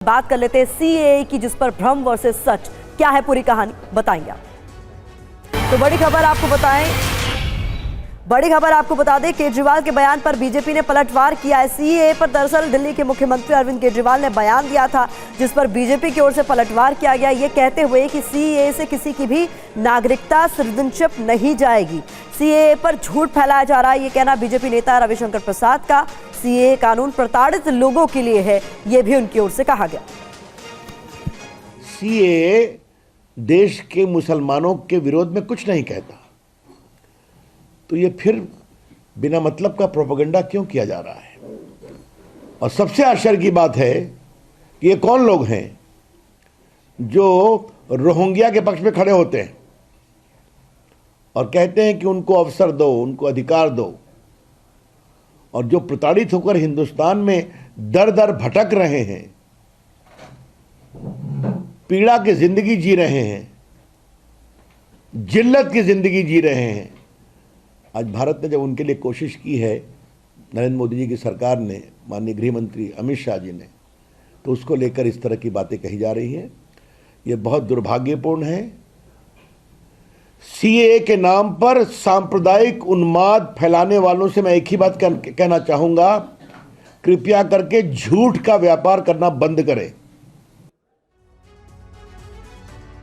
बात कर लेते हैं सीएए की, जिस पर भ्रम वर्सेस सच, क्या है पूरी कहानी बताएंगे आप। तो बड़ी खबर आपको बता दें, केजरीवाल के बयान पर बीजेपी ने पलटवार किया है। सीएए पर दरअसल दिल्ली के मुख्यमंत्री अरविंद केजरीवाल ने बयान दिया था, जिस पर बीजेपी की ओर से पलटवार किया गया, ये कहते हुए कि सीएए से किसी की भी नागरिकता सिटीजनशिप नहीं जाएगी। सीएए पर झूठ फैलाया जा रहा है, ये कहना बीजेपी नेता रविशंकर प्रसाद का। सीएए कानून प्रताड़ित लोगों के लिए है, ये भी उनकी ओर से कहा गया। सीएए देश के मुसलमानों के विरोध में कुछ नहीं कहता, तो ये फिर बिना मतलब का प्रोपेगेंडा क्यों किया जा रहा है। और सबसे आश्चर्य की बात है कि ये कौन लोग हैं जो रोहिंग्या के पक्ष में खड़े होते हैं और कहते हैं कि उनको अवसर दो, उनको अधिकार दो, और जो प्रताड़ित होकर हिंदुस्तान में दर दर भटक रहे हैं, पीड़ा की जिंदगी जी रहे हैं, जिल्लत की जिंदगी जी रहे हैं। आज भारत ने जब उनके लिए कोशिश की है, नरेंद्र मोदी जी की सरकार ने, माननीय गृह मंत्री अमित शाह जी ने, तो उसको लेकर इस तरह की बातें कही जा रही हैं। ये बहुत दुर्भाग्यपूर्ण है। सीएए के नाम पर सांप्रदायिक उन्माद फैलाने वालों से मैं एक ही बात कहना चाहूंगा, कृपया करके झूठ का व्यापार करना बंद करें।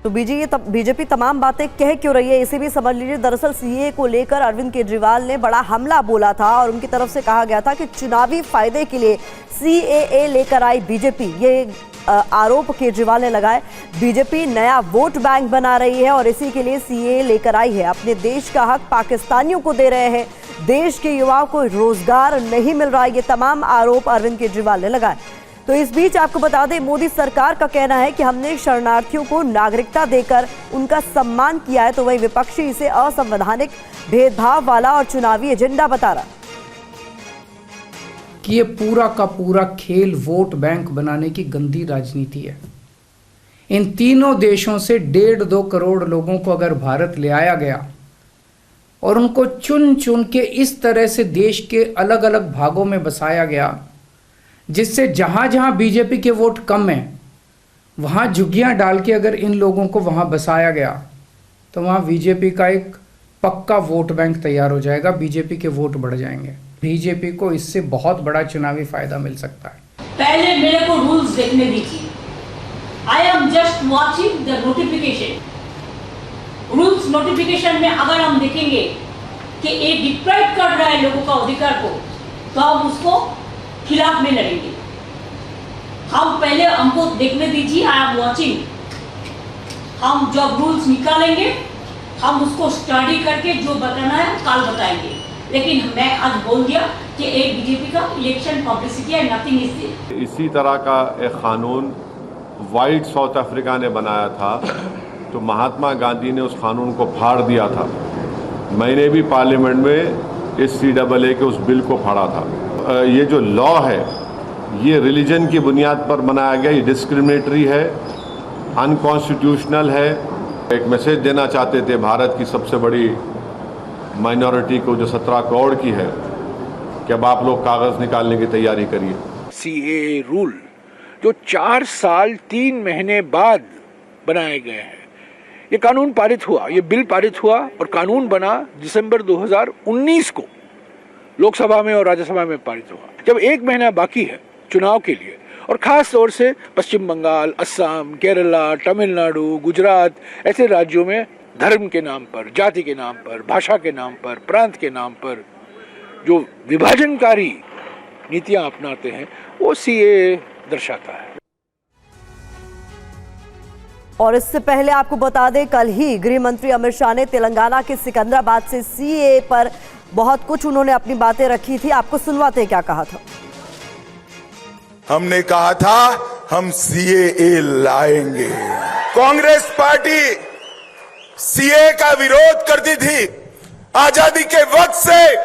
तो बीजेपी तमाम बातें कह क्यों रही है, इसे भी समझ लीजिए। दरअसल सीएए को लेकर अरविंद केजरीवाल ने बड़ा हमला बोला था और उनकी तरफ से कहा गया था कि चुनावी फायदे के लिए सीएए लेकर आई बीजेपी, ये आरोप केजरीवाल ने लगाए। बीजेपी नया वोट बैंक बना रही है और इसी के लिए सीएए लेकर आई है। अपने देश का हक पाकिस्तानियों को दे रहे हैं, देश के युवाओं को रोजगार नहीं मिल रहा है, ये तमाम आरोप अरविंद केजरीवाल ने लगाए। तो इस बीच आपको बता दें, मोदी सरकार का कहना है कि हमने शरणार्थियों को नागरिकता देकर उनका सम्मान किया है, तो वही विपक्षी इसे असंवैधानिक, भेदभाव वाला और चुनावी एजेंडा बता रहा कि ये पूरा का पूरा खेल वोट बैंक बनाने की गंदी राजनीति है। इन तीनों देशों से 1.5-2 करोड़ लोगों को अगर भारत ले आया गया और उनको चुन चुन के इस तरह से देश के अलग अलग भागों में बसाया गया, जिससे जहां जहां बीजेपी के वोट कम हैं वहां झुग्गियां डाल के अगर इन लोगों को वहां बसाया गया, तो वहां बीजेपी का एक पक्का वोट बैंक तैयार हो जाएगा, बीजेपी के वोट बढ़ जाएंगे। बीजेपी को इससे बहुत बड़ा चुनावी फायदा मिल सकता है। पहले मेरे को रूल्स देखने दीजिए। I am just watching the notification. Rules notification में अगर हम देखेंगे कि ये डिप्राइव कर रहा है लोगों का अधिकार को, तो हम उसको खिलाफ में लड़ेंगे। हम पहले हमको देखने दीजिए, आई एम वॉचिंग। हम जब रूल्स निकालेंगे, हम उसको स्टडी करके जो बताना है कल बताएंगे। लेकिन मैं आज बोल दिया कि एक बीजेपी का इलेक्शन पब्लिसिटी है, नथिंग इज दिस। इसी तरह का एक कानून वाइट साउथ अफ्रीका ने बनाया था, तो महात्मा गांधी ने उस कानून को फाड़ दिया था। मैंने भी पार्लियामेंट में इस CAA के उस बिल को फाड़ा था। ये जो लॉ है, ये रिलीजन की बुनियाद पर बनाया गया, ये डिस्क्रिमिनेटरी है, अनकॉन्स्टिट्यूशनल है। एक मैसेज देना चाहते थे भारत की सबसे बड़ी माइनॉरिटी को, जो 17 करोड़ की है, कि अब आप लोग कागज निकालने की तैयारी करिए। सीएए रूल जो 4 साल 3 महीने बाद बनाए गए हैं, ये कानून पारित हुआ, ये बिल पारित हुआ और कानून बना दिसंबर 2019 को लोकसभा में और राज्यसभा में पारित हुआ, जब 1 महीना बाकी है चुनाव के लिए। और खास तौर से पश्चिम बंगाल, असम, केरला, तमिलनाडु, गुजरात ऐसे राज्यों में धर्म के नाम पर, जाति के नाम पर, भाषा के नाम पर, प्रांत के नाम पर जो विभाजनकारी नीतियां अपनाते हैं, वो सीएए दर्शाता है। और इससे पहले आपको बता दें, कल ही गृह मंत्री अमित शाह ने तेलंगाना के सिकंदराबाद से सीएए पर बहुत कुछ उन्होंने अपनी बातें रखी थी। आपको सुनवाते क्या कहा था। हमने कहा था हम सीएए लाएंगे। कांग्रेस पार्टी सीएए का विरोध करती थी। आजादी के वक्त से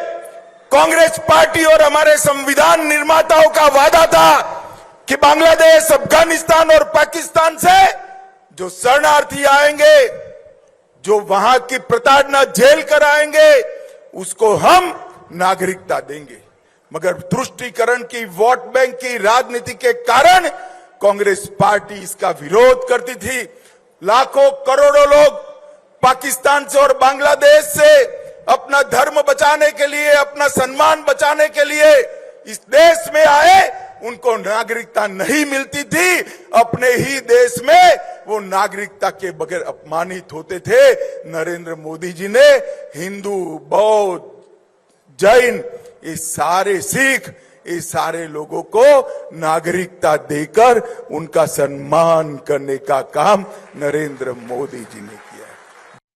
कांग्रेस पार्टी और हमारे संविधान निर्माताओं का वादा था कि बांग्लादेश, अफगानिस्तान और पाकिस्तान से जो शरणार्थी आएंगे, जो वहां की प्रताड़ना झेल कर आएंगे, उसको हम नागरिकता देंगे। मगर तुष्टीकरण की, वोट बैंक की राजनीति के कारण कांग्रेस पार्टी इसका विरोध करती थी। लाखों करोड़ों लोग पाकिस्तान से और बांग्लादेश से अपना धर्म बचाने के लिए, अपना सम्मान बचाने के लिए इस देश में आए। उनको नागरिकता नहीं मिलती थी, अपने ही देश में वो नागरिकता के बगैर अपमानित होते थे। नरेंद्र मोदी जी ने हिंदू, बौद्ध, जैन, ये सारे सिख, ये सारे लोगों को नागरिकता देकर उनका सम्मान करने का काम नरेंद्र मोदी जी ने किया।